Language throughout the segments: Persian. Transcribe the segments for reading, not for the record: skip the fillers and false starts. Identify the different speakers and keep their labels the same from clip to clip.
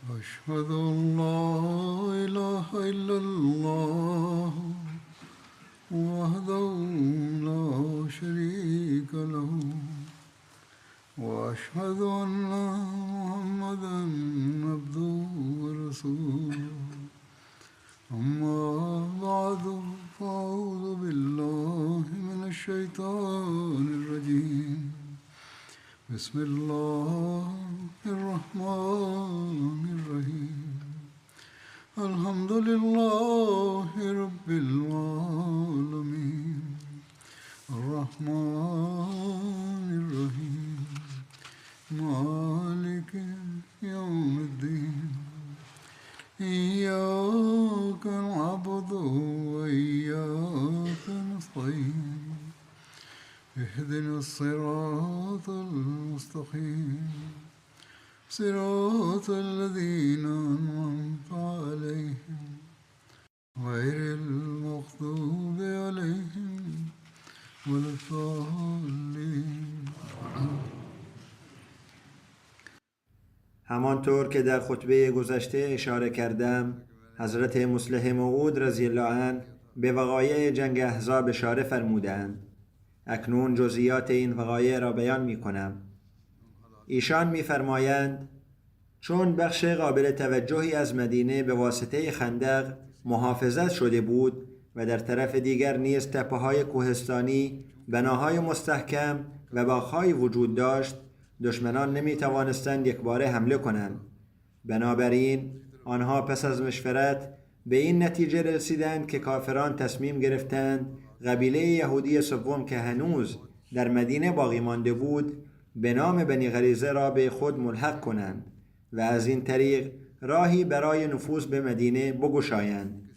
Speaker 1: أشهد أن لا إله إلا الله وحده لا شريك له وأشهد أن محمدا عبده ورسوله أما بعد فأعوذ بالله من الشيطان الرجيم بسم الله الرحمن الرحيم الحمد لله رب العالمين الرحمن الرحيم مالك يوم الدين إياك نعبد وإياك نستعين اهدنا الصراط المستقيم صراط الذين أنعمت عليهم غير المغضوب عليهم ولا الضالين.
Speaker 2: همانطور که در خطبه گذشته اشاره کردم، حضرت مصلح موعود رضی الله عنه به وقایع جنگ احزاب اشاره فرمودند. اکنون جزئیات این وقایع را بیان می کنم. ایشان می فرمایند چون بخش قابل توجهی از مدینه به واسطه خندق محافظت شده بود و در طرف دیگر نیز تپه‌های کوهستانی، بناهای مستحکم و باغ‌های وجود داشت، دشمنان نمی توانستند یکباره حمله کنند. بنابراین آنها پس از مشورت به این نتیجه رسیدند که کافران تصمیم گرفتند قبیله یهودی سوم که هنوز در مدینه باقی مانده بود به نام بنی غریزه را به خود ملحق کنند و از این طریق راهی برای نفوذ به مدینه بگشایند.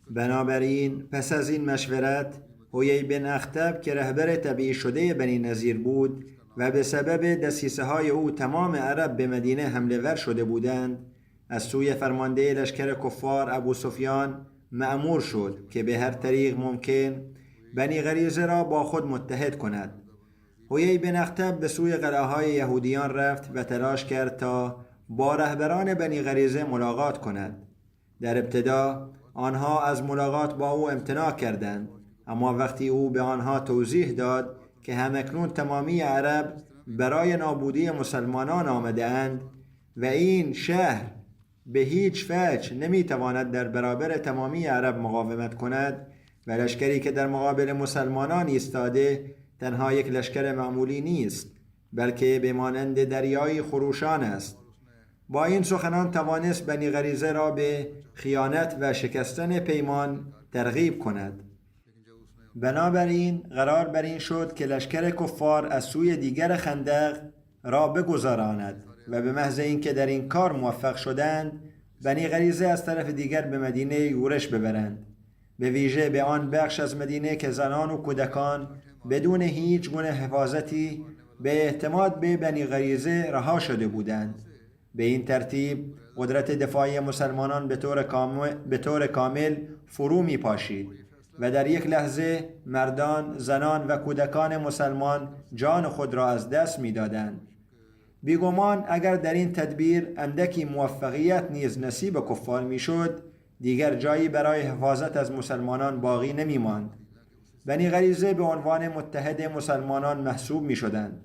Speaker 2: بنابراین پس از این مشورت حیی بن اخطب که رهبر تبعی شده بنی نضیر بود و به سبب دسیسه های او تمام عرب به مدینه حمله ور شده بودند، از سوی فرمانده لشکر کفار ابو سفیان مأمور شد که به هر طریق ممکن بنی غریزه را با خود متحد کند. حیی بن اخطب به سوی قلعه‌های یهودیان رفت و تلاش کرد تا با رهبران بنی غریزه ملاقات کند. در ابتدا آنها از ملاقات با او امتناع کردند، اما وقتی او به آنها توضیح داد که همکنون تمامی عرب برای نابودی مسلمانان آمده اند و این شهر به هیچ وجه نمیتواند در برابر تمامی عرب مقاومت کند و لشکری که در مقابل مسلمانان ایستاده تنها یک لشکر معمولی نیست، بلکه به مانند دریای خروشان است، با این سخنان توانست بنی غریزه را به خیانت و شکستن پیمان ترغیب کند. بنابراین قرار بر این شد که لشکر کفار از سوی دیگر خندق را بگذراند و به محض اینکه در این کار موفق شدند بنی غریزه از طرف دیگر به مدینه یورش ببرند، به ویژه به آن بخش از مدینه که زنان و کودکان بدون هیچ گونه حفاظتی به اعتماد به بنی غریزه رها شده بودند. به این ترتیب قدرت دفاعی مسلمانان به طور کامل فرو می پاشید و در یک لحظه مردان، زنان و کودکان مسلمان جان خود را از دست می دادند. بیگمان اگر در این تدبیر اندکی موفقیت نیز نصیب کفار می شد، دیگر جایی برای حفاظت از مسلمانان باقی نمی ماند. بنی غریزه به عنوان متحد مسلمانان محسوب می شدند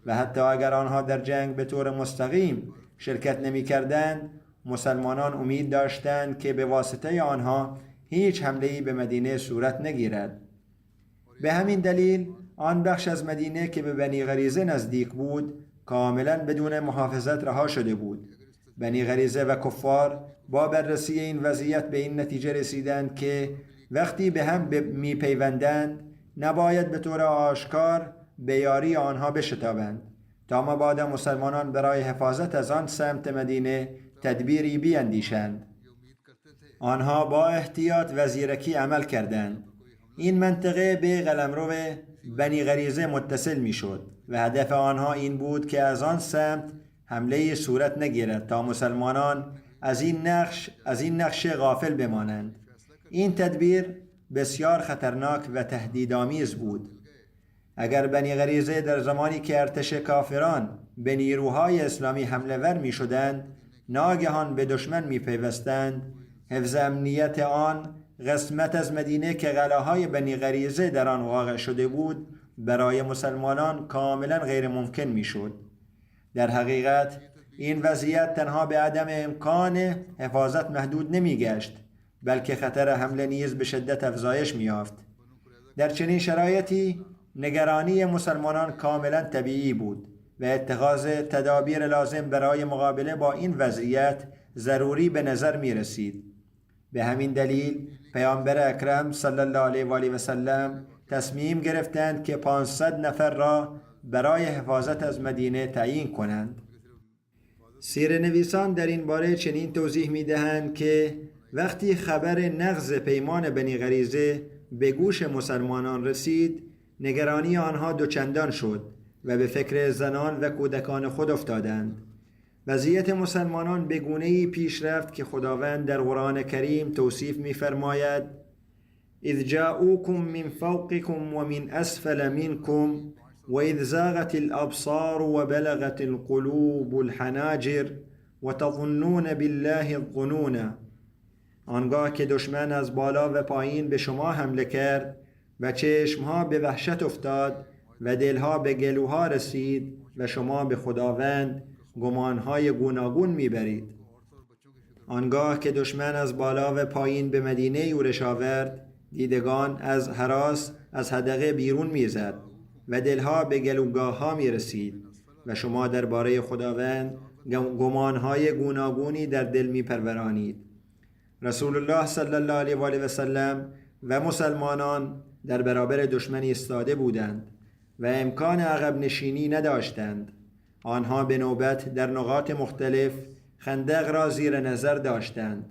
Speaker 2: و حتی اگر آنها در جنگ به طور مستقیم شرکت نمی کردند، مسلمانان امید داشتند که به واسطه آنها هیچ حمله‌ای به مدینه صورت نگیرد. به همین دلیل آن بخش از مدینه که به بنی غریزه نزدیک بود کاملا بدون محافظت رها شده بود. بنی غریزه و کفار با بررسی این وضعیت به این نتیجه رسیدند که وقتی به هم می پیوندند نباید به طور آشکار به یاری آنها بشتابند تا مبادا مسلمانان برای حفاظت از آن سمت مدینه تدبیری بیندیشند. آنها با احتیاط و زیرکی عمل کردند. این منطقه به قلمرو بنی غریزه متصل می شد و هدف آنها این بود که از آن سمت حمله صورت نگیرد تا مسلمانان از این نقش غافل بمانند. این تدبیر بسیار خطرناک و تهدیدآمیز بود. اگر بنی غریزه در زمانی که ارتش کافران به نیروهای اسلامی حمله ور می شدند ناگهان به دشمن میپیوستند، حفظ امنیت آن قسمت از مدینه که قلعه‌های بنی غریزه در آن واقع شده بود برای مسلمانان کاملا غیر ممکن میشد. در حقیقت این وضعیت تنها به عدم امکان حفاظت محدود نمیگشت، بلکه خطر حمله نیز به شدت افزایش می‌یافت. در چنین شرایطی نگرانی مسلمانان کاملا طبیعی بود و اتخاذ تدابیر لازم برای مقابله با این وضعیت ضروری به نظر می رسید. به همین دلیل پیامبر اکرم صلی الله علیه و آله و سلم تصمیم گرفتند که 500 نفر را برای حفاظت از مدینه تعیین کنند. سیره‌نویسان در این باره چنین توضیح می دهند که وقتی خبر نقض پیمان بنی غریزه به گوش مسلمانان رسید، نگرانی آنها دوچندان شد و به فکر زنان و کودکان خود افتادند. وضعیت مسلمانان به گونه‌ای پیش رفت که خداوند در قرآن کریم توصیف می‌فرماید: اذ جاءوکم من فوقکم و من اسفل منکم و اذ زاغت الابصار و بلغت القلوب الحناجر و تظنون بالله الظنون. آنگاه که دشمن از بالا و پایین به شما حمله کرد و چشمها به وحشت افتاد و دلها به گلوها رسید و شما به خداوند گمانهای گوناگون میبرید. آنگاه که دشمن از بالا و پایین به مدینه یورش آورد، دیدگان از هراس از حدقه بیرون میزد و دلها به گلوگاه ها میرسید و شما درباره خداوند گمانهای گوناگونی در دل میپرورانید. رسول الله صلی الله علیه و آله و سلم و مسلمانان در برابر دشمنی ایستاده بودند و امکان عقب نشینی نداشتند. آنها به نوبت در نقاط مختلف خندق را زیر نظر داشتند.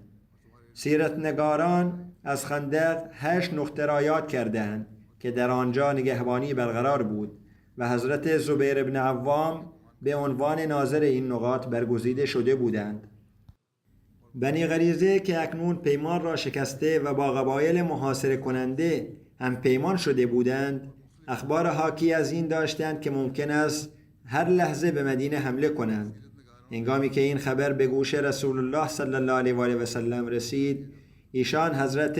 Speaker 2: سیرتنگاران از خندق 8 نقطه را یاد کردند که در آنجا نگهبانی برقرار بود و حضرت زبیر بن عوام به عنوان ناظر این نقاط برگزیده شده بودند. بنی غریزه که اکنون پیمان را شکسته و با قبایل محاصره کننده هم پیمان شده بودند، اخبار حاکی از این داشتند که ممکن است هر لحظه به مدینه حمله کنند. هنگامی که این خبر به گوش رسول الله صلی الله علیه و آله و سلم رسید، ایشان حضرت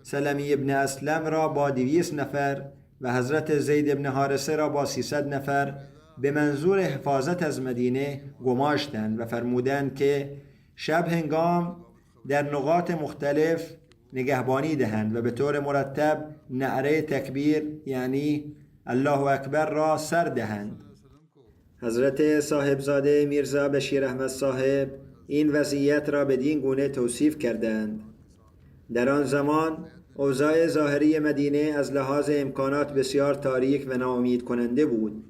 Speaker 2: سلمی ابن اسلم را با 200 نفر و حضرت زید ابن حارثه را با 300 نفر به منظور حفاظت از مدینه گماشتند و فرمودند که شب هنگام در نقاط مختلف نگهبانی دهند و به طور مرتب نعره تکبیر یعنی الله اکبر را سر دهند. حضرت صاحبزاده میرزا بشیر احمد صاحب این وضعیت را بدین گونه توصیف کردند: در آن زمان اوضاع ظاهری مدینه از لحاظ امکانات بسیار تاریک و ناامید کننده بود.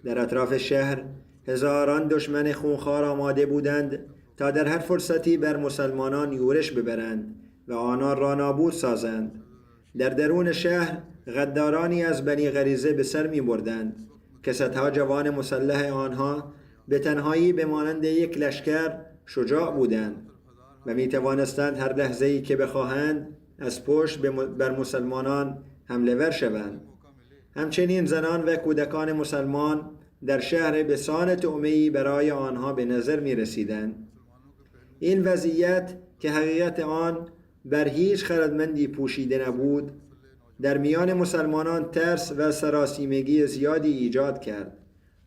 Speaker 2: در اطراف شهر هزاران دشمن خونخوار آماده بودند تا در هر فرصتی بر مسلمانان یورش ببرند و آنان را نابود سازند. در درون شهر غدارانی از بنی غریزه به سر می بردند که صدها جوان مسلح آنها به تنهایی به مانند یک لشکر شجاع بودند و می توانستند هر لحظه‌ای که بخواهند از پشت بر مسلمانان حمله ور شوند. همچنین زنان و کودکان مسلمان در شهر به سان طعمه‌ای برای آنها به نظر می رسیدند. این وضعیت که حقیقت آن بر هیچ خردمندی پوشیده نبود، در میان مسلمانان ترس و سراسیمگی زیادی ایجاد کرد.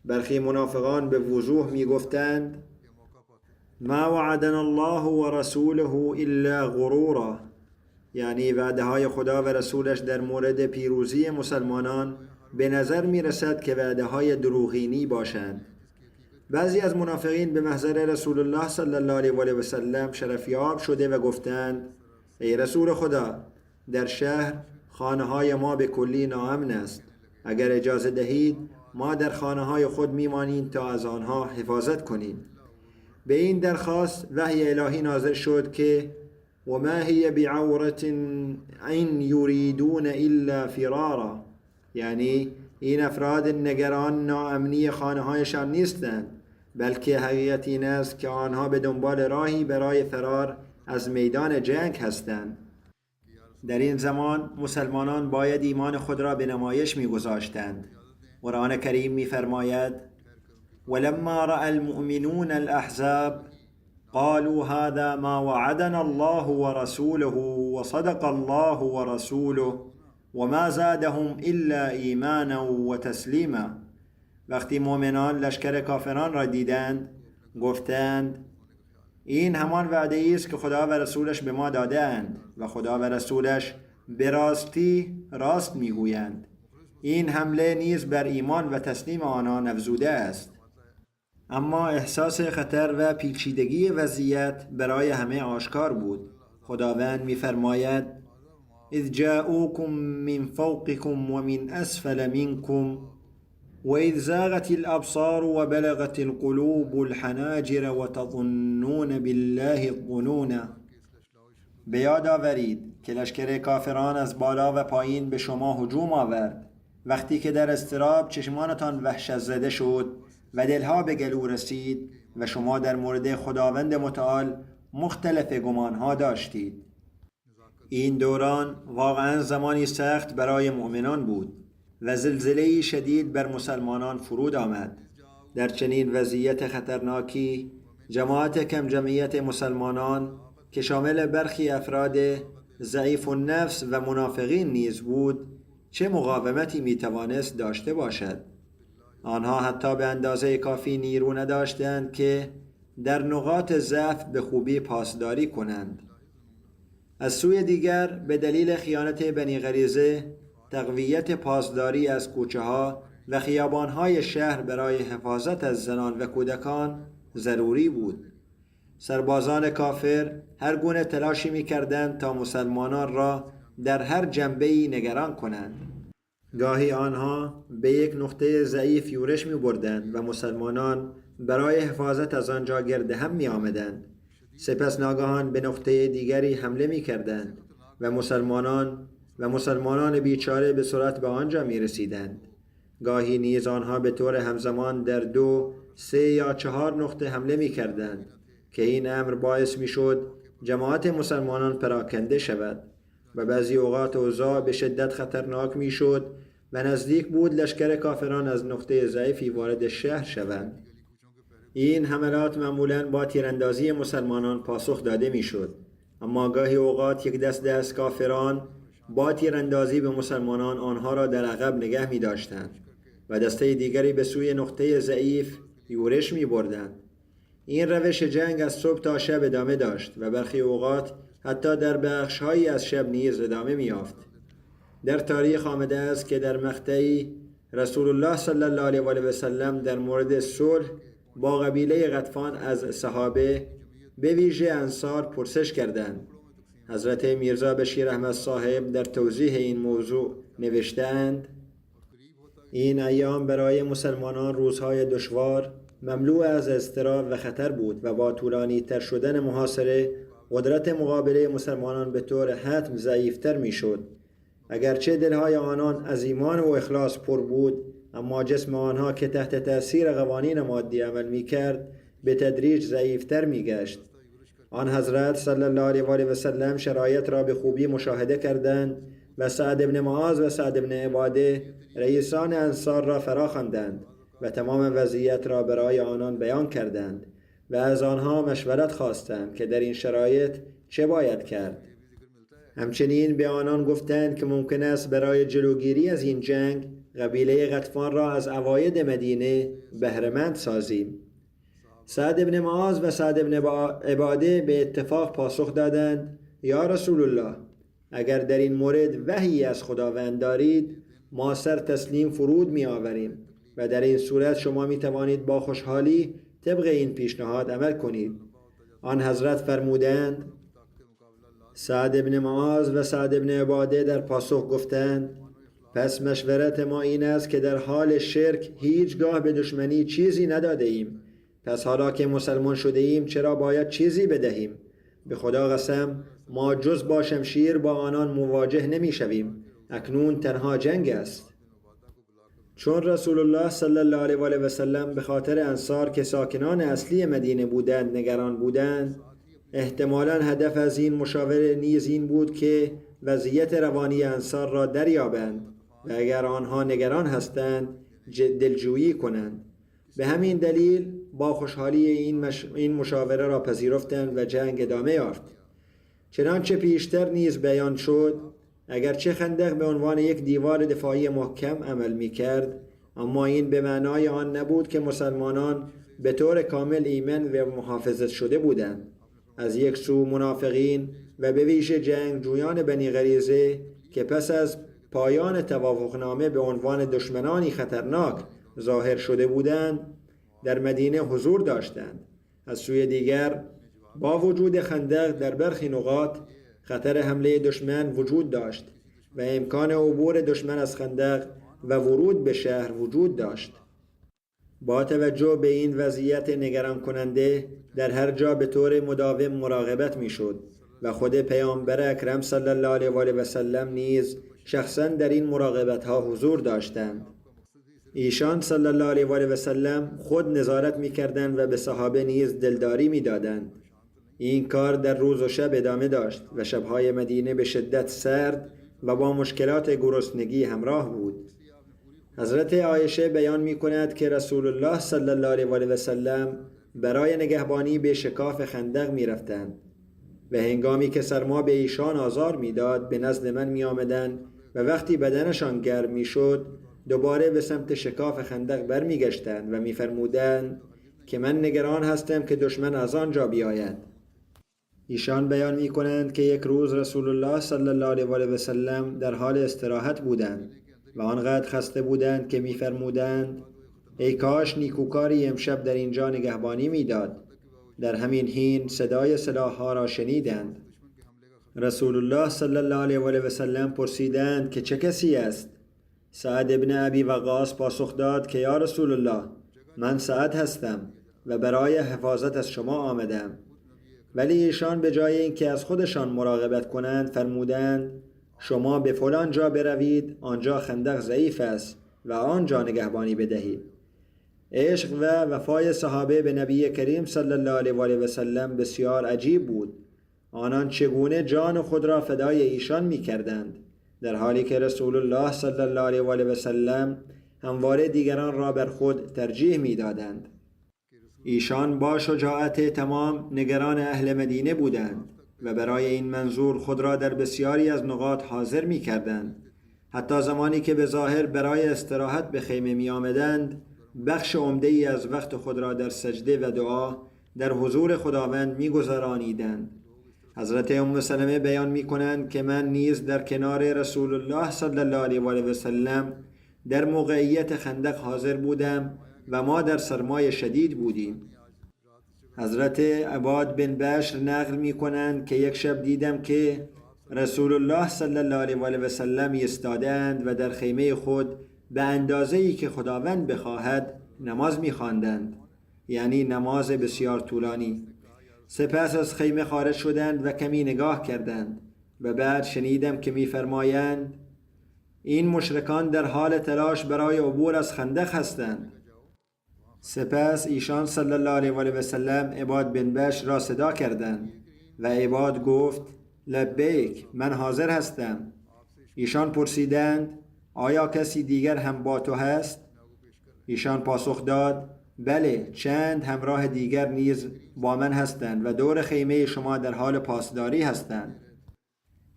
Speaker 2: برخی منافقان به وضوح می گفتند: ما وعدنا الله و رسوله الا غرورا، یعنی وعده های خدا و رسولش در مورد پیروزی مسلمانان به نظر می رسد که وعده های دروغینی باشند. بعضی از منافقین به محضر رسول الله صلی الله علیه و آله و سلم شرفیاب شده و گفتند: ای رسول خدا، در شهر خانه های ما به کلی ناامن است. اگر اجازه دهید ما در خانه های خود میمانیم تا از آنها حفاظت کنیم. به این درخواست وحی الهی نازل شد که و ما هی بعورت ان یریدون الا فرارا، یعنی این افراد نگران ناامنی خانه هایشان نیستند، بلکه حقیقت این است که آنها به دنبال راهی برای فرار از میدان جنگ هستند. در این زمان مسلمانان باید ایمان خود را به نمایش می‌گذاشتند. قرآن کریم می‌فرماید: ولما رأى المؤمنون الأحزاب قالوا هذا ما وعدنا الله ورسوله وصدق الله ورسوله وما زادهم الا ایمانا و تسلیما. وقتی مؤمنان لشکر کافران را دیدند گفتند این همان وعده است که خدا و رسولش به ما دادند و خدا و رسولش به راستی راست میگویند. این حمله نیز بر ایمان و تسلیم آنان افزوده است. اما احساس خطر و پیچیدگی وضعیت برای همه آشکار بود. خداوند می‌فرماید اذ جاءوكم من فوقكم ومن اسفل منكم وإذ زاغت الأبصار وبلغت القلوب الحناجر وتظنون بالله الظنون. به یاد آورید که لشکر کافران از بالا و پایین به شما هجوم آورد وقتی که در اضطراب چشمانتان وحشت زده شد و دلها به گلو رسید و شما در مورد خداوند متعال مختلف گمانها داشتید. این دوران واقعا زمانی سخت برای مؤمنان بود و زلزله‌ای شدید بر مسلمانان فرود آمد. در چنین وضعیت خطرناکی جماعت کم جمعیت مسلمانان که شامل برخی افراد ضعیف النفس و منافقین نیز بود چه مقاومتی میتوانست داشته باشد؟ آنها حتی به اندازه کافی نیرو نداشتند که در نقاط ضعف به خوبی پاسداری کنند. از سوی دیگر به دلیل خیانت بنی غریزه تقویت پاسداری از کوچه ها و خیابان های شهر برای حفاظت از زنان و کودکان ضروری بود. سربازان کافر هر گونه تلاشی می کردند تا مسلمانان را در هر جنبه‌ای نگران کنند. گاهی آنها به یک نقطه ضعیف یورش می بردند و مسلمانان برای حفاظت از آنجا گرد هم می آمدند. سپس ناگهان به نقطه دیگری حمله می کردند و مسلمانان بیچاره به سرعت به آنجا می رسیدند. گاهی نیز آنها به طور همزمان در 2، 3 یا 4 نقطه حمله می کردند که این امر باعث می شد جماعت مسلمانان پراکنده شود و بعضی اوقات اوضاع به شدت خطرناک می شد و نزدیک بود لشکر کافران از نقطه ضعیفی وارد شهر شوند. این حملات معمولاً با تیراندازی مسلمانان پاسخ داده می شد، اما گاهی اوقات یک دسته از کافران با تیراندازی به مسلمانان آنها را در عقب نگه می داشتند و دسته دیگری به سوی نقطه ضعیف یورش می بردند. این روش جنگ از صبح تا شب ادامه داشت و برخی اوقات حتی در بخش‌هایی از شب نیز ادامه می یافت. در تاریخ آمده است که در مقطعی رسول الله صلی الله علیه و آله و سلم در مورد صلح با قبیله غطفان از صحابه به ویژه انصار پرسش کردند. حضرت میرزا بشیر احمد صاحب در توضیح این موضوع نوشتند این ایام برای مسلمانان روزهای دشوار مملو از اضطراب و خطر بود و با طولانی تر شدن محاصره قدرت مقابله مسلمانان به طور حتم ضعیفتر می شد. اگرچه دلهای آنان از ایمان و اخلاص پر بود، اما جسم آنها که تحت تأثیر قوانین مادی عمل می کرد به تدریج ضعیفتر می گشت. آن حضرت صلی الله علیه و آله و سلم شرایط را به خوبی مشاهده کردند و سعد بن معاذ و سعد بن عباده رئیسان انصار را فرا خواندند و تمام وضعیت را برای آنان بیان کردند و از آنها مشورت خواستند که در این شرایط چه باید کرد. همچنین به آنان گفتند که ممکن است برای جلوگیری از این جنگ قبیله غطفان را از عواید مدینه بهره‌مند سازیم. سعد بن معاذ و سعد بن عباده به اتفاق پاسخ دادند یا رسول الله، اگر در این مورد وحی از خداوند دارید ما سر تسلیم فرود می آوریم و در این صورت شما می توانید با خوشحالی طبق این پیشنهاد عمل کنید. آن حضرت فرمودند سعد بن معاذ و سعد بن عباده در پاسخ گفتند پس مشورت ما این است که در حال شرک هیچگاه به دشمنی چیزی نداده ایم. پس حالا که مسلمان شده ایم چرا باید چیزی بدهیم؟ به خدا قسم ما جز با شمشیر با آنان مواجه نمی شویم. اکنون تنها جنگ است. چون رسول الله صلی الله علیه و آله و سلم به خاطر انصار که ساکنان اصلی مدینه بودند نگران بودند، احتمالاً هدف از این مشاوره نیز این بود که وضعیت روانی انصار را دریابند و اگر آنها نگران هستند دلجویی کنند. به همین دلیل با خوشحالی این مشاوره را پذیرفتند و جنگ ادامه یافت. چنانچه پیشتر نیز بیان شد، اگرچه خندق به عنوان یک دیوار دفاعی محکم عمل می کرد، اما این به معنای آن نبود که مسلمانان به طور کامل ایمن و محافظت شده بودند. از یک سو منافقین و به ویژه جنگجویان بنی غریزه که پس از پایان توافقنامه به عنوان دشمنانی خطرناک ظاهر شده بودند، در مدینه حضور داشتند. از سوی دیگر با وجود خندق در برخی نقاط خطر حمله دشمن وجود داشت و امکان عبور دشمن از خندق و ورود به شهر وجود داشت. با توجه به این وضعیت نگران کننده در هر جا به طور مداوم مراقبت می شد و خود پیامبر اکرم صلی الله علیه و آله و سلم نیز شخصا در این مراقبت ها حضور داشتند. ایشان صلی الله علیه و آله و سلم خود نظارت می کردند و به صحابه نیز دلداری می دادند. این کار در روز و شب ادامه داشت و شبهای مدینه به شدت سرد و با مشکلات گرسنگی همراه بود. حضرت عایشه بیان می کند که رسول الله صلی الله علیه و آله و سلم برای نگهبانی به شکاف خندق می رفتند و هنگامی که سرما به ایشان آزار می داد به نزد من می آمدند و وقتی بدنشان گرم می شد دوباره به سمت شکاف خندق برمی گشتند و می فرمودند که من نگران هستم که دشمن از آنجا بیاید. ایشان بیان می کنند که یک روز رسول الله صلی الله علیه و آله و سلم در حال استراحت بودند و آنقدر خسته بودند که می فرمودند ای کاش نیکوکاری امشب در اینجا نگهبانی می داد. در همین حین صدای سلاح‌ها را شنیدند. رسول الله صلی الله علیه و آله و سلم پرسیدند که چه کسی است؟ سعد ابن ابی وقاص پاسخ داد که یا رسول الله، من سعد هستم و برای حفاظت از شما آمدم. ولی ایشان به جای اینکه از خودشان مراقبت کنند فرمودند شما به فلان جا بروید، آنجا خندق ضعیف است و آنجا نگهبانی بدهید. عشق و وفای صحابه به نبی کریم صلی الله علیه و آله و سلم بسیار عجیب بود. آنان چگونه جان خود را فدای ایشان می کردند، در حالی که رسول الله صلی الله علیه و آله و سلم همواره دیگران را بر خود ترجیح می دادند. ایشان با شجاعت تمام نگران اهل مدینه بودند و برای این منظور خود را در بسیاری از نقاط حاضر می کردند. حتی زمانی که به ظاهر برای استراحت به خیمه می آمدند، بخش عمده‌ای از وقت خود را در سجده و دعا در حضور خداوند می گذرانیدند. حضرت ام سلمه بیان می کنند که من نیز در کنار رسول الله صلی الله علیه و آله و سلم در موقعیت خندق حاضر بودم و ما در سرمای شدید بودیم. حضرت عباد بن بشر نقل می کنند که یک شب دیدم که رسول الله صلی الله علیه و آله و سلم ایستادند و در خیمه خود به اندازه‌ای که خداوند بخواهد نماز می خواندند، یعنی نماز بسیار طولانی. سپس از خیمه خارج شدند و کمی نگاه کردند و بعد شنیدم که می فرمایند این مشرکان در حال تلاش برای عبور از خندق هستند. سپس ایشان صلی الله علیه و آله و سلم عباد بن بشر را صدا کردند و عباد گفت لبیک، من حاضر هستم. ایشان پرسیدند آیا کسی دیگر هم با تو هست؟ ایشان پاسخ داد بله، چند همراه دیگر نیز با من هستند و دور خیمه شما در حال پاسداری هستند.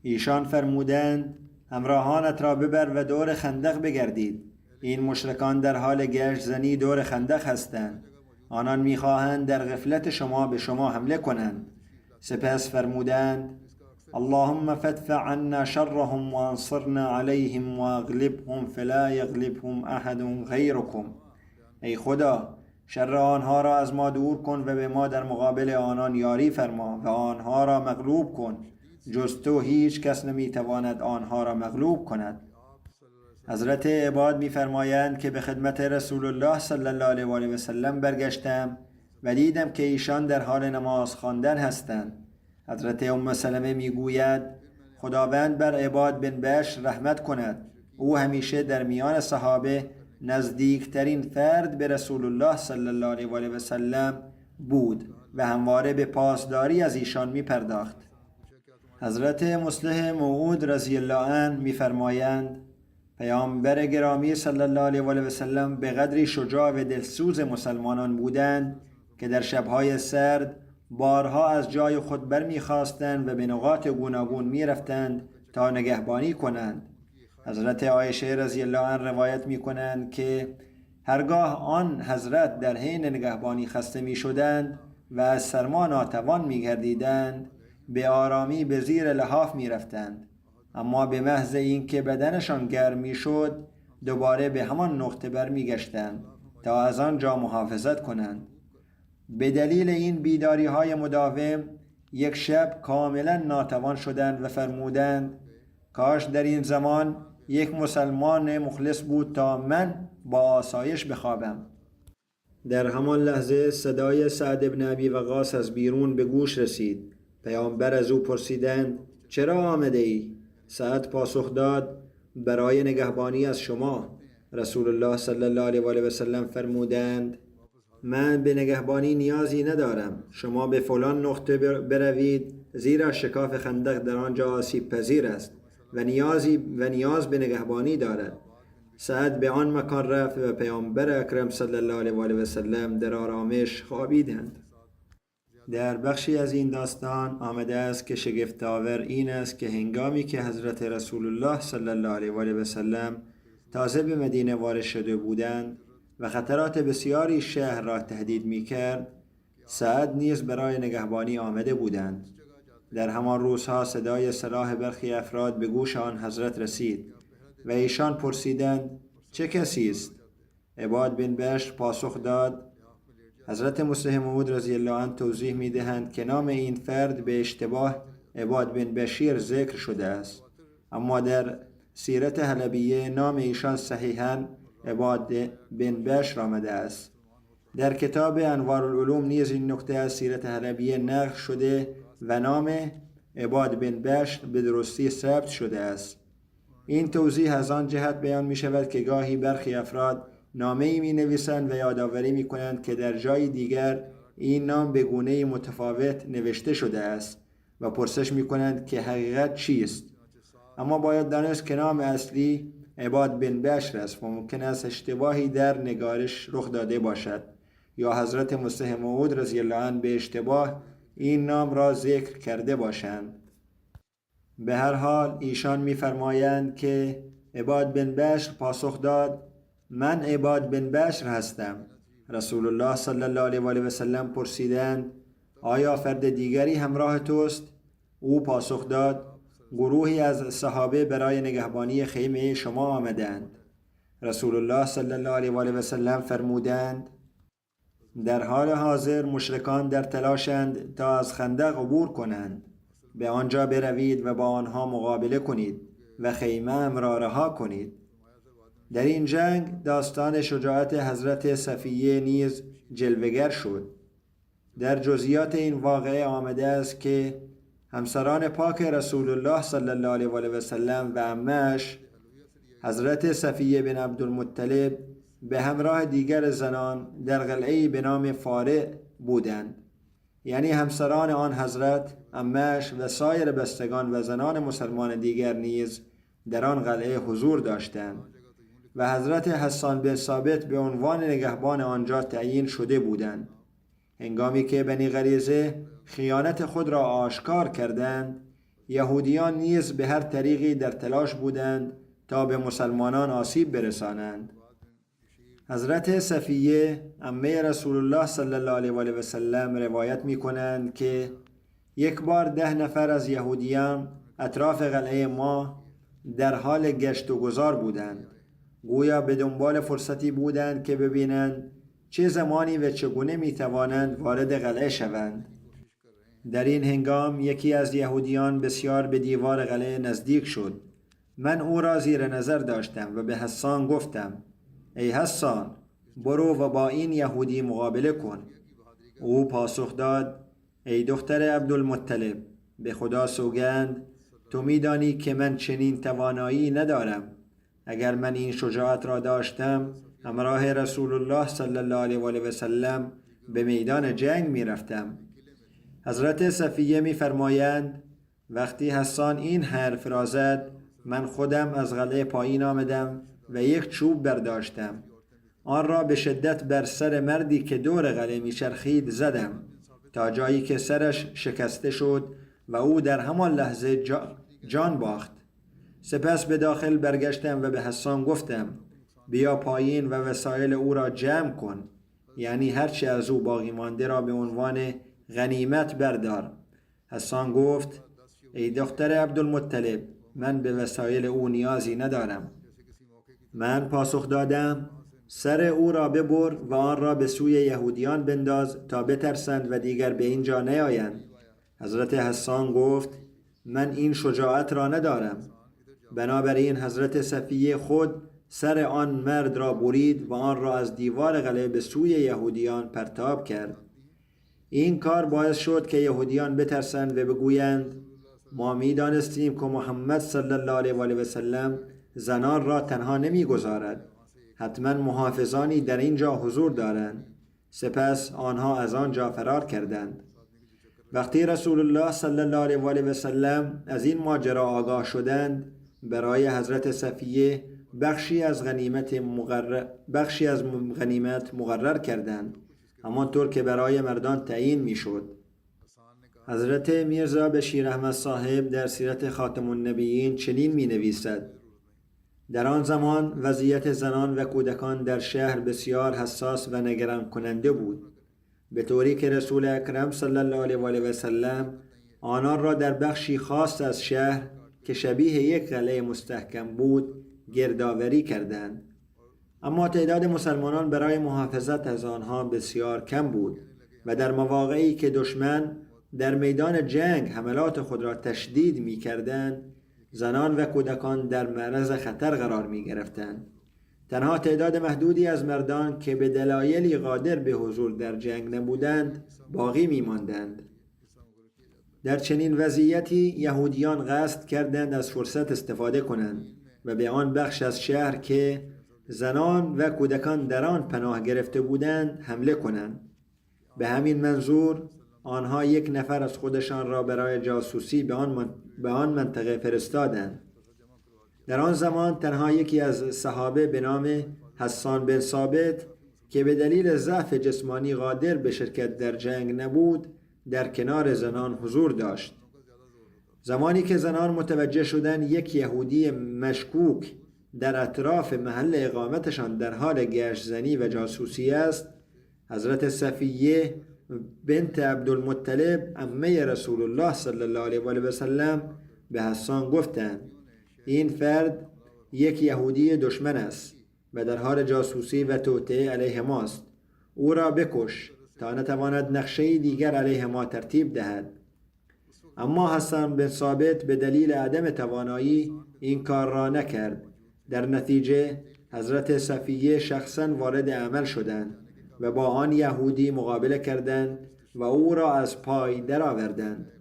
Speaker 2: ایشان فرمودند همراهانت را ببر و دور خندق بگردید. این مشرکان در حال گشت زنی دور خندق هستند. آنان میخواهند در غفلت شما به شما حمله کنند. سپس فرمودند اللهم فادفع عنا شرهم وانصرنا عليهم واغلبهم فلا يغلبهم احد غيركم. ای خدا، شر آنها را از ما دور کن و به ما در مقابل آنان یاری فرما و آنها را مغلوب کن. جز تو هیچ کس نمیتواند آنها را مغلوب کند. حضرت عباد میفرمایند که به خدمت رسول الله صلی الله علیه و آله و سلم برگشتم و دیدم که ایشان در حال نماز خواندن هستند. حضرت ام سلمه میگوید خداوند بر عباد بن بشر رحمت کند. او همیشه در میان صحابه نزدیکترین فرد به رسول الله صلی الله علیه و آله و سلم بود و همواره به پاسداری از ایشان میپرداخت. حضرت مصلح موعود رضی الله عنه میفرمایند پیامبر گرامی صلی الله علیه و آله و سلم به قدری شجاع و دلسوز مسلمانان بودند که در شبهای سرد بارها از جای خود برمیخواستند و به نقاط گوناگون میرفتند تا نگهبانی کنند. حضرت عایشه رضی الله عنها روایت میکنند که هرگاه آن حضرت در حین نگهبانی خسته میشدند و از سرما ناتوان میگردیدند، به آرامی به زیر لحاف میرفتند، اما به محض اینکه بدنشان گرم میشد دوباره به همان نقطه برمیگشتند تا از آن جا محافظت کنند. به دلیل این بیداری های مداوم یک شب کاملا ناتوان شدند و فرمودند کاش در این زمان یک مسلمان مخلص بود تا من با آسایش بخوابم. در همان لحظه صدای سعد بن ابی وقاص از بیرون به گوش رسید. پیامبر از او پرسیدند چرا آمده ای؟ سعد پاسخ داد برای نگهبانی از شما. رسول الله صلی الله علیه و آله و سلم فرمودند من به نگهبانی نیازی ندارم، شما به فلان نقطه بروید زیرا شکاف خندق در آنجا آسیب پذیر است و نیاز به نگهبانی دارد. سعد به آن مکان رفت و پیامبر اکرم صلی الله علیه و آله و سلم در آرامش خوابیدند. در بخشی از این داستان آمده است که شگفت‌آور این است که هنگامی که حضرت رسول الله صلی الله علیه و آله و سلم تازه به مدینه وارد شده بودند و خطرات بسیاری شهر را تهدید می‌کرد، سعد نیز برای نگهبانی آمده بودند. در همان روزها صدای سلاح برخی افراد به گوش آن حضرت رسید و ایشان پرسیدند چه کسی است؟ عباد بن بشر پاسخ داد. حضرت مسیح موعود رضی الله عنه توضیح می‌دهند که نام این فرد به اشتباه عباد بن بشیر ذکر شده است، اما در سیرت حلبیه نام ایشان صحیحاً عباد بن بشر آمده است. در کتاب انوار العلوم نیز این نکته از سیرت حلبیه نقل شده و نام عباد بن بشر به درستی ثبت شده است. این توضیح از آن جهت بیان می شود که گاهی برخی افراد نامه‌ای می نویسند و یادآوری می کنند که در جای دیگر این نام به گونه‌ای متفاوت نوشته شده است و پرسش می کنند که حقیقت چیست. اما باید دانست که نام اصلی عباد بن بشر است و ممکن است اشتباهی در نگارش رخ داده باشد یا حضرت مسیح موعود رضی الله عنه به اشتباه این نام را ذکر کرده باشند. به هر حال ایشان می‌فرمایند که عباد بن بشر پاسخ داد من عباد بن بشر هستم. رسول الله صلی الله علیه و آله و سلم پرسیدند آیا فرد دیگری همراه توست؟ او پاسخ داد گروهی از صحابه برای نگهبانی خیمه شما آمدند. رسول الله صلی الله علیه و آله و سلم فرمودند در حال حاضر مشرکان در تلاشند تا از خندق عبور کنند. به آنجا بروید و با آنها مقابله کنید و خیمه را رها کنید. در این جنگ داستان شجاعت حضرت صفیه نیز جلوه‌گر شد. در جزئیات این واقعه آمده است که همسران پاک رسول الله صلی الله علیه و آله و سلم و عمه‌اش حضرت صفیه بن عبدالمطلب به همراه دیگر زنان در قلعه‌ای به نام فارع بودند. یعنی همسران آن حضرت، عمه‌اش و سایر بستگان و زنان مسلمان دیگر نیز در آن قلعه حضور داشتند و حضرت حسان بن ثابت به عنوان نگهبان آنجا تعیین شده بودند. هنگامی که بنی غریظه خیانت خود را آشکار کردند، یهودیان نیز به هر طریقی در تلاش بودند تا به مسلمانان آسیب برسانند. حضرت صفیه عمه رسول الله صلی الله علیه و آله و سلم روایت می کنند که یک بار 10 نفر از یهودیان اطراف قلعه ما در حال گشت و گذار بودند. گویا به دنبال فرصتی بودند که ببینند چه زمانی و چگونه می توانند وارد قلعه شوند. در این هنگام یکی از یهودیان بسیار به دیوار قلعه نزدیک شد. من او را زیر نظر داشتم و به حسان گفتم ای حسان برو و با این یهودی مقابله کن. او پاسخ داد ای دختر عبدالمطلب به خدا سوگند تو می‌دانی که من چنین توانایی ندارم. اگر من این شجاعت را داشتم همراه رسول الله صلی الله علیه و آله و سلم به میدان جنگ می رفتم. حضرت صفیه می فرمایند وقتی حسان این حرف را زد من خودم از قلعه پایین آمدم و یک چوب برداشتم. آن را به شدت بر سر مردی که دور قلعه میچرخید زدم تا جایی که سرش شکسته شد و او در همان لحظه جان باخت. سپس به داخل برگشتم و به حسان گفتم بیا پایین و وسایل او را جمع کن، یعنی هرچی از او باقی مانده را به عنوان غنیمت بردار. حسان گفت ای دختر عبدالمطلب، من به وسایل او نیازی ندارم. من پاسخ دادم سر او را ببر و آن را به سوی یهودیان بنداز تا بترسند و دیگر به اینجا نیایند. حضرت حسان گفت من این شجاعت را ندارم. بنابراین حضرت صفیه خود سر آن مرد را برید و آن را از دیوار قلعه به سوی یهودیان پرتاب کرد. این کار باعث شد که یهودیان بترسند و بگویند ما می‌دانستیم که محمد صلی الله علیه و آله و سلم زنان را تنها نمی‌گذارد. حتما محافظانی در اینجا حضور دارند. سپس آنها از آنجا فرار کردند. وقتی رسول الله صلی الله علیه و آله و سلم از این ماجرا آگاه شدند، برای حضرت صفیه بخشی از غنیمت مقرر کردند، همانطور که برای مردان تعیین میشد. حضرت میرزا بشیر احمد صاحب در سیرت خاتم النبیین چنین می نویسد: در آن زمان وضعیت زنان و کودکان در شهر بسیار حساس و نگران کننده بود، به طوری که رسول اکرم صلی الله علیه و آله و سلم آنان را در بخشی خاص از شهر که شبیه یک قلعه مستحکم بود گردآوری کردند. اما تعداد مسلمانان برای محافظت از آنها بسیار کم بود و در مواقعی که دشمن در میدان جنگ حملات خود را تشدید می کردند، زنان و کودکان در معرض خطر قرار می گرفتند. تنها تعداد محدودی از مردان که به دلایلی قادر به حضور در جنگ نبودند باقی می ماندند. در چنین وضعیتی یهودیان قصد کردند از فرصت استفاده کنند و به آن بخش از شهر که زنان و کودکان در آن پناه گرفته بودند حمله کنند. به همین منظور آنها یک نفر از خودشان را برای جاسوسی به آن منطقه فرستادند. در آن زمان تنها یکی از صحابه به نام حسان بن ثابت که به دلیل ضعف جسمانی قادر به شرکت در جنگ نبود، در کنار زنان حضور داشت. زمانی که زنان متوجه شدند یک یهودی مشکوک در اطراف محل اقامتشان در حال گشت زنی و جاسوسی است، حضرت صفیه بنت عبدالمطلب عمه رسول الله صلی الله علیه و آله و سلم به حسان گفتند این فرد یک یهودی دشمن است و در حال جاسوسی و توطئه علیه ماست. او را بکش تا نتواند نقشه دیگر علیه ما ترتیب دهد. اما حسان بن ثابت به دلیل عدم توانایی این کار را نکرد. در نتیجه حضرت صفیه شخصا وارد عمل شدند و با آن یهودی مقابله کردند و او را از پای درآوردند.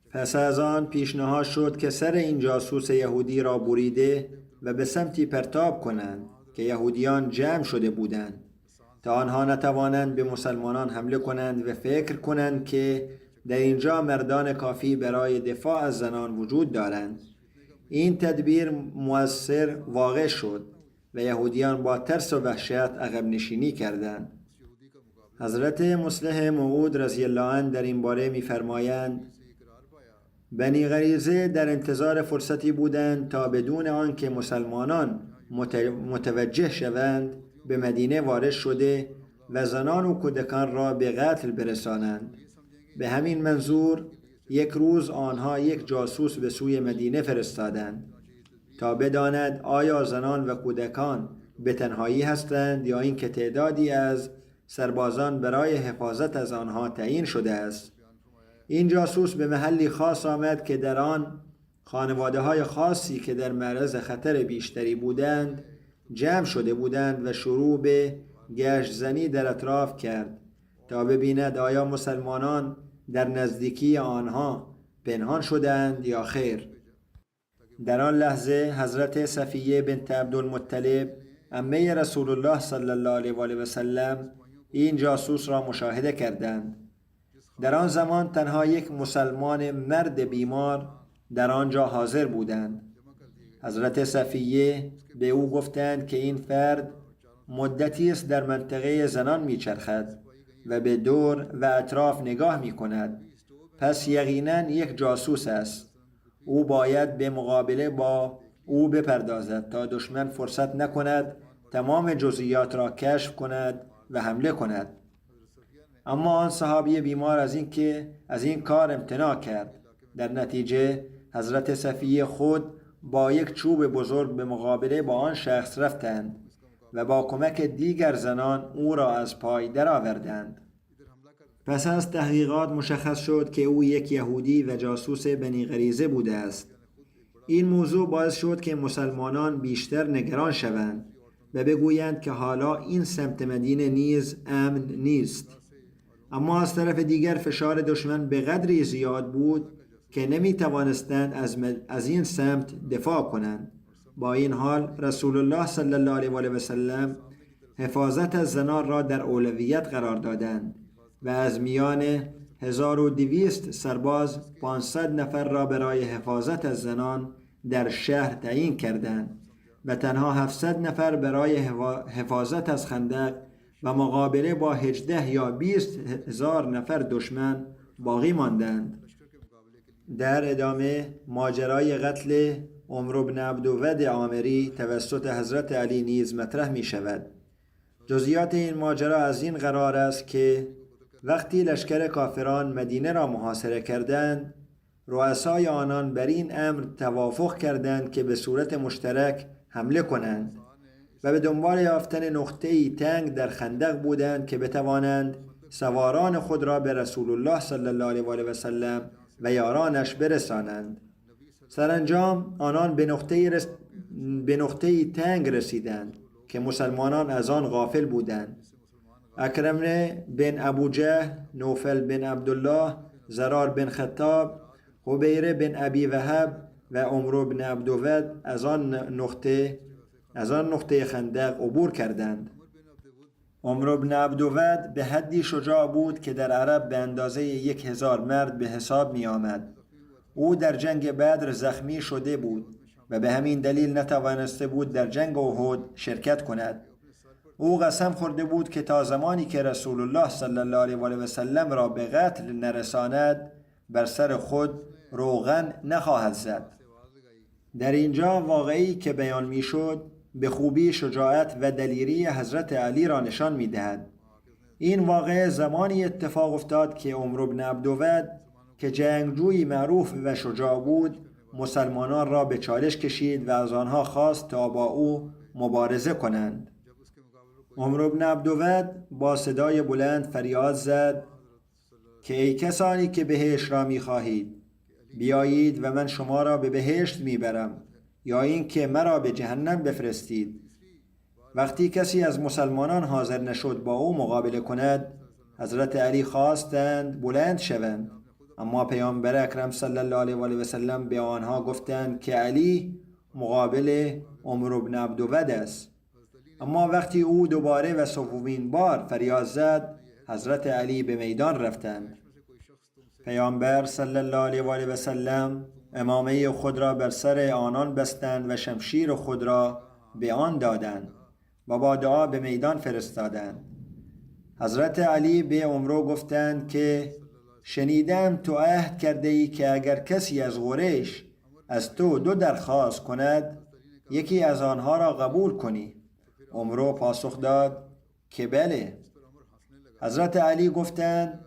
Speaker 2: پس از آن پیشنهاد شد که سر این جاسوس یهودی را بریده و به سمتی پرتاب کنند که یهودیان جمع شده بودند تا آنها نتوانند به مسلمانان حمله کنند و فکر کنند که در اینجا مردان کافی برای دفاع از زنان وجود دارند. این تدبیر مؤثر واقع شد و یهودیان با ترس و وحشت عقب نشینی کردند. حضرت مصلح موعود رضی الله عنه در این باره می‌فرمایند بنی غریظه در انتظار فرصتی بودند تا بدون آنکه مسلمانان متوجه شوند به مدینه وارد شده و زنان و کودکان را به قتل برسانند. به همین منظور یک روز آنها یک جاسوس به سوی مدینه فرستادند تا بداند آیا زنان و کودکان به تنهایی هستند یا اینکه تعدادی از سربازان برای حفاظت از آنها تعیین شده است. این جاسوس به محلی خاص آمد که در آن خانواده‌های خاصی که در معرض خطر بیشتری بودند جمع شده بودند و شروع به گشت زنی در اطراف کرد تا ببیند آیا مسلمانان در نزدیکی آنها پنهان شدند یا خیر. در آن لحظه حضرت صفیه بنت عبدالمطلب عمه رسول الله صلی الله علیه و آله و سلم این جاسوس را مشاهده کردند. در آن زمان تنها یک مسلمان مرد بیمار در آنجا حاضر بودند. حضرت صفیه به او گفتند که این فرد مدتی است در منطقه زنان میچرخد و به دور و اطراف نگاه میکند. پس یقیناً یک جاسوس است. او باید به مقابله با او بپردازد تا دشمن فرصت نکند تمام جزئیات را کشف کند و حمله کند. اما آن صحابی بیمار از این کار امتناع کرد. در نتیجه حضرت صفیه خود با یک چوب بزرگ به مقابله با آن شخص رفتند و با کمک دیگر زنان او را از پای درآوردند. پس از تحقیقات مشخص شد که او یک یهودی و جاسوس بنی غریزه بوده است. این موضوع باعث شد که مسلمانان بیشتر نگران شوند و بگویند که حالا این سمت مدینه نیز امن نیست. اما از طرف دیگر فشار دشمن به قدری زیاد بود که نمی توانستند از این سمت دفاع کنند. با این حال رسول الله صلی الله علیه و سلم حفاظت از زنان را در اولویت قرار دادند و از میان 1200 سرباز 500 نفر را برای حفاظت از زنان در شهر تعیین کردند و تنها 700 نفر برای حفاظت از خندق و مقابله با 18 یا 20 هزار نفر دشمن باقی ماندند. در ادامه ماجرای قتل عمرو بن عبدود عامری توسط حضرت علی نیز مطرح می شود. جزئیات این ماجرا از این قرار است که وقتی لشکر کافران مدینه را محاصره کردند، رؤسای آنان بر این امر توافق کردند که به صورت مشترک حمله کنند و به دنبال یافتن نقطه‌ای تنگ در خندق بودند که بتوانند سواران خود را به رسول الله صلی الله علیه و سلم و یارانش برسانند. سرانجام آنان به نقطه‌ای تنگ رسیدند که مسلمانان از آن غافل بودند. اکرمه بن ابو جهل، نوفل بن عبدالله، زرار بن خطاب، حبیره بن ابی وهب و عمرو بن عبدود از آن نقطه خندق عبور کردند. عمرو بن عبدود به حدی شجاع بود که در عرب به اندازه 1000 مرد به حساب می آمد. او در جنگ بدر زخمی شده بود و به همین دلیل نتوانسته بود در جنگ احد شرکت کند. او قسم خورده بود که تا زمانی که رسول الله صلی الله علیه و سلم را به قتل نرساند بر سر خود روغن نخواهد زد. در اینجا واقعی که بیان می شد به خوبی شجاعت و دلیری حضرت علی را نشان می دهد. این واقعه زمانی اتفاق افتاد که عمرو بن عبدود که جنگجویی معروف و شجاع بود مسلمانان را به چالش کشید و از آنها خواست تا با او مبارزه کنند. عمرو بن عبدود با صدای بلند فریاد زد که ای کسانی که بهشت را می خواهید بیایید و من شما را به بهشت می برم یا این که مرا به جهنم بفرستید. وقتی کسی از مسلمانان حاضر نشد با او مقابله کند حضرت علی خواستند بلند شوند، اما پیامبر اکرم صلی الله علیه و سلم به آنها گفتند که علی مقابل عمرو بن عبدود است. اما وقتی او دوباره و سومین بار فریاد زد حضرت علی به میدان رفتند. پیامبر صلی الله علیه و سلم عمامه خود را بر سر آنان بستند و شمشیر خود را به آن دادند و با دعا به میدان فرستادند. حضرت علی به عمرو گفتند که شنیدم تو عهد کرده ای که اگر کسی از قریش از تو 2 درخواست کند یکی از آنها را قبول کنی. عمرو پاسخ داد که بله. حضرت علی گفتند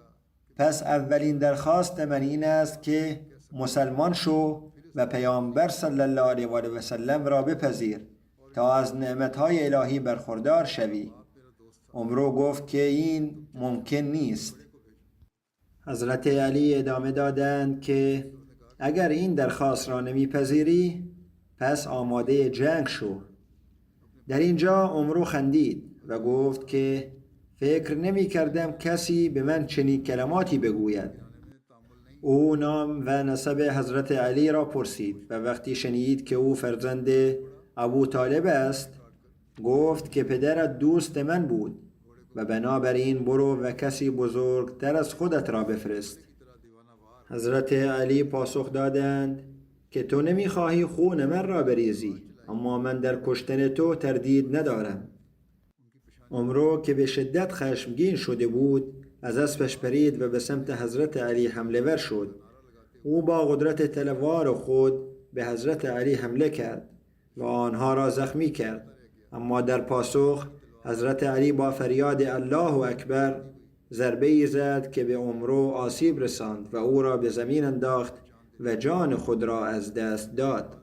Speaker 2: پس اولین درخواست من این است که مسلمان شو و پیامبر صلی الله علیه و سلم را بپذیر تا از نعمتهای الهی برخوردار شوی. عمرو گفت که این ممکن نیست. حضرت علی ادامه دادند که اگر این درخواست را نمیپذیری پس آماده جنگ شو. در اینجا عمرو خندید و گفت که فکر نمی کردم کسی به من چنین کلماتی بگوید. او نام و نسب حضرت علی را پرسید و وقتی شنید که او فرزند ابو طالب است گفت که پدرت دوست من بود و بنابراین برو و کسی بزرگتر از خودت را بفرست. حضرت علی پاسخ دادند که تو نمیخواهی خون من را بریزی، اما من در کشتن تو تردید ندارم. عمرو که به شدت خشمگین شده بود از اسبش پرید و به سمت حضرت علی حمله ور شد. او با قدرت تلوار خود به حضرت علی حمله کرد و آنها را زخمی کرد، اما در پاسخ حضرت علی با فریاد الله اکبر ضربه‌ای زد که به عمرو آسیب رساند و او را به زمین انداخت و جان خود را از دست داد.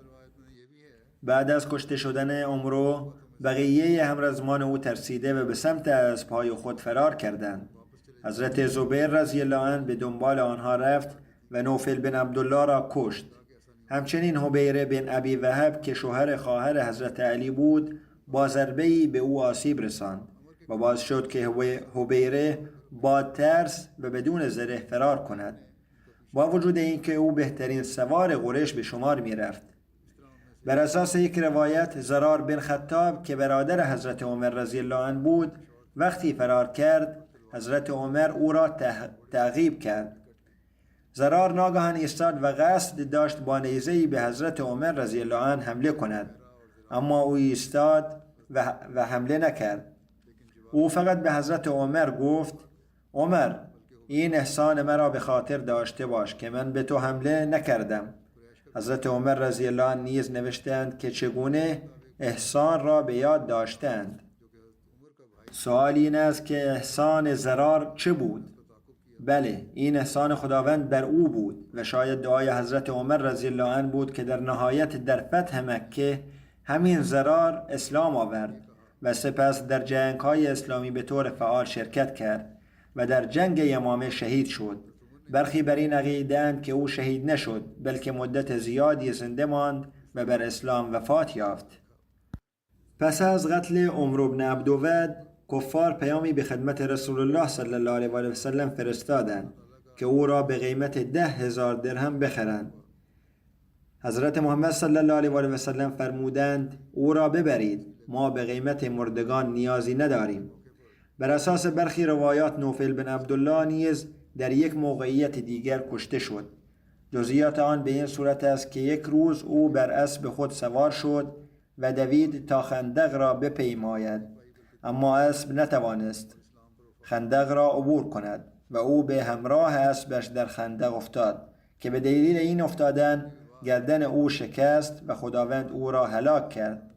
Speaker 2: بعد از کشته شدن عمرو بقیه همرزمان او ترسیده و به سمت اسب‌های خود فرار کردند. حضرت زبیر رضی الله عنه به دنبال آنها رفت و نوفل بن عبدالله را کشت. همچنین حبیره بن ابی وهب که شوهر خواهر حضرت علی بود با ضربه‌ای به او آسیب رساند و باعث شد که حبیره با ترس و بدون زره فرار کند، با وجود اینکه او بهترین سوار قریش به شمار می رفت. بر اساس یک روایت زرار بن خطاب که برادر حضرت عمر رضی الله عنه بود وقتی فرار کرد حضرت عمر او را تعقیب کرد. زرار ناگهان ایستاد و قصد داشت با نیزه‌ای به حضرت عمر رضی الله عنه حمله کند، اما او ایستاد و حمله نکرد. او فقط به حضرت عمر گفت عمر این احسان مرا به خاطر داشته باش که من به تو حمله نکردم. حضرت عمر رضی الله عنه نیز نوشتند که چگونه احسان را به یاد داشتند. سوال این است که احسان زرار چه بود؟ بله، این احسان خداوند بر او بود و شاید دعای حضرت عمر رضی الله عنه بود که در نهایت در فتح مکه همین زرار اسلام آورد و سپس در جنگ‌های اسلامی به طور فعال شرکت کرد و در جنگ یمامه شهید شد. برخی بر این عقیده‌اند که او شهید نشد بلکه مدت زیادی زنده ماند و بر اسلام وفات یافت. پس از قتل عمرو بن عبدود کفار پیامی به خدمت رسول الله صلی الله علیه و سلم فرستادند که او را به قیمت 10,000 درهم بخرند. حضرت محمد صلی الله علیه و سلم فرمودند او را ببرید، ما به قیمت مردگان نیازی نداریم. بر اساس برخی روایات نوفل بن عبدالله نیز در یک موقعیت دیگر کشته شد. جزئیات آن به این صورت است که یک روز او بر اسب خود سوار شد و دوید تا خندق را بپیماید، اما اسب نتوانست خندق را عبور کند و او به همراه اسبش در خندق افتاد که به دلیل این افتادن گردن او شکست و خداوند او را هلاک کرد.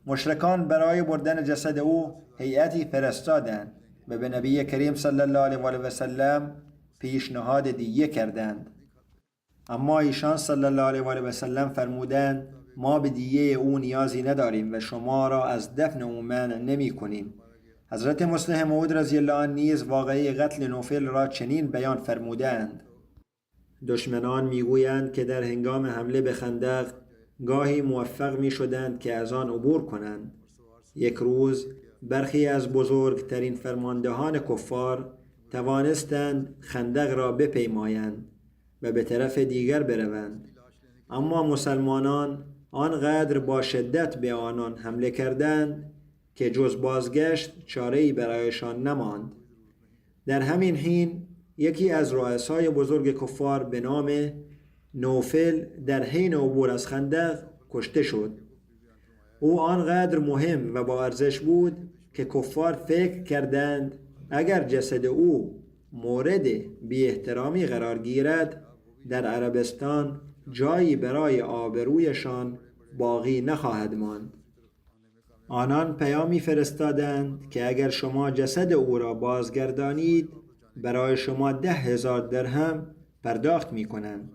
Speaker 2: مشرکان برای بردن جسد او هیئتی فرستادند و به نبی کریم صلی الله علیه و سلم پیشنهاد دیه کردند، اما ایشان صلی الله علیه و سلم فرمودند ما به دیه او نیازی نداریم و شما را از دفن او منع نمی کنیم. حضرت مسلم موعود رضی الله عنه نیز واقعه قتل نوفل را چنین بیان فرمودند: دشمنان میگویند که در هنگام حمله به خندق گاهی موفق می شدند که از آن عبور کنند. یک روز برخی از بزرگترین فرماندهان کفار توانستند خندق را بپیمایند و به طرف دیگر بروند، اما مسلمانان آنقدر با شدت به آنان حمله کردند که جز بازگشت چاره‌ای برایشان نماند. در همین حین یکی از رؤسای بزرگ کفار به نام نوفل در حین عبور از خندق کشته شد. او آنقدر مهم و با ارزش بود که کفار فکر کردند اگر جسد او مورد بی احترامی قرار گیرد در عربستان جایی برای آبرویشان باقی نخواهد ماند. آنان پیامی فرستادند که اگر شما جسد او را بازگردانید برای شما 10,000 درهم پرداخت می کنند.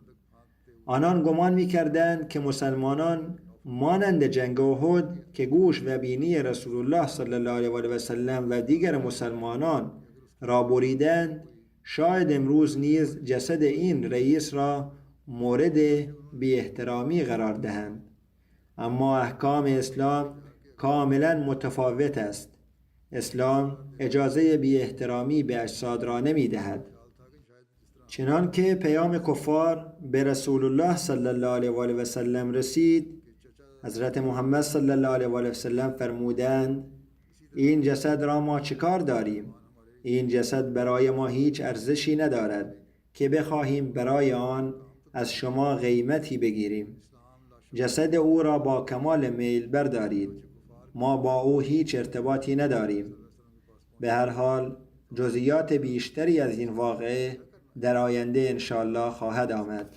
Speaker 2: آنان گمان می کردند که مسلمانان مانند جنگ احد که گوش و بینی رسول الله صلی الله علیه و سلم و دیگر مسلمانان را بریدند، شاید امروز نیز جسد این رئیس را مورد بی احترامی قرار دهند. اما احکام اسلام کاملا متفاوت است. اسلام اجازه بی احترامی به اجساد را نمی دهد. چنان که پیام کفار به رسول الله صلی الله علیه و سلم رسید، حضرت محمد صلی الله علیه و سلم فرمودند این جسد را ما چیکار داریم؟ این جسد برای ما هیچ ارزشی ندارد که بخواهیم برای آن از شما قیمتی بگیریم. جسد او را با کمال میل بردارید، ما با او هیچ ارتباطی نداریم. به هر حال جزئیات بیشتری از این واقعه در آینده انشالله خواهد آمد.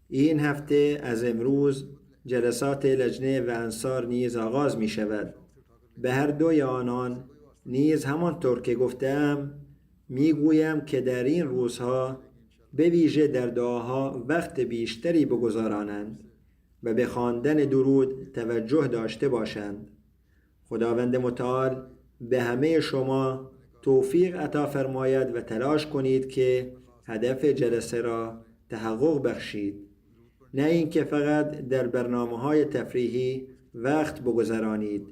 Speaker 2: این هفته از امروز جلسات لجنه و انصار نیز آغاز می شود. به هر دوی آنان نیز همانطور که گفتم می گویم که در این روزها به ویژه در دعاها وقت بیشتری بگذارانند و به خواندن درود توجه داشته باشند. خداوند متعال به همه شما توفیق عطا فرماید و تلاش کنید که هدف جلسه را تحقق بخشید، نه اینکه فقط در برنامه‌های تفریحی وقت بگذرانید.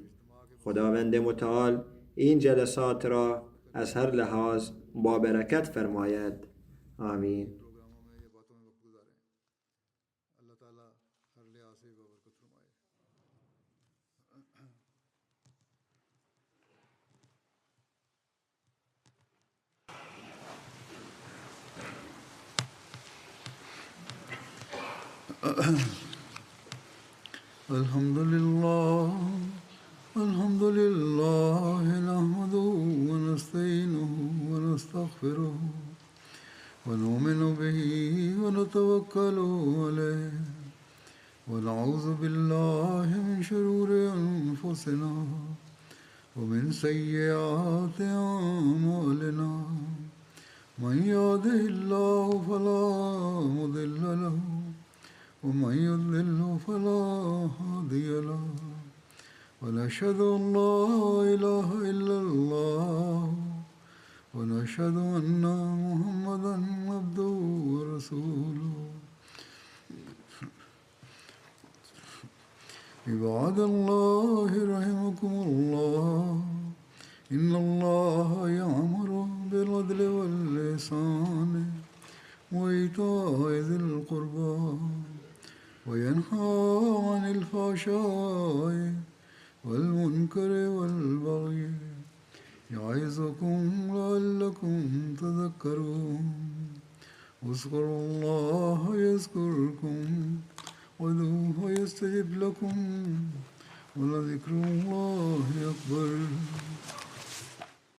Speaker 2: خداوند متعال این جلسات را از هر لحاظ با برکت فرماید. آمین.
Speaker 1: الحمد لله نحمده ونستعينه ونستغفره ونؤمن به ونتوكل عليه ونعوذ بالله من شرور أنفسنا ومن سيئات أعمالنا من يهده الله فلا مضل له ومن يضلل فلا هادي له ونشهد أن لا إله إلا الله ونشهد أن محمدا عبده ورسوله. عباد الله رحمكم الله إن الله يأمر بالعدل والإحسان وإيتاء ذي القربى وينهى عن الفحشاء والمنكر والبغي يعظكم لعلكم تذكرون. اذكروا الله يذكركم وادعوه يستجب لكم ولذكر الله أكبر.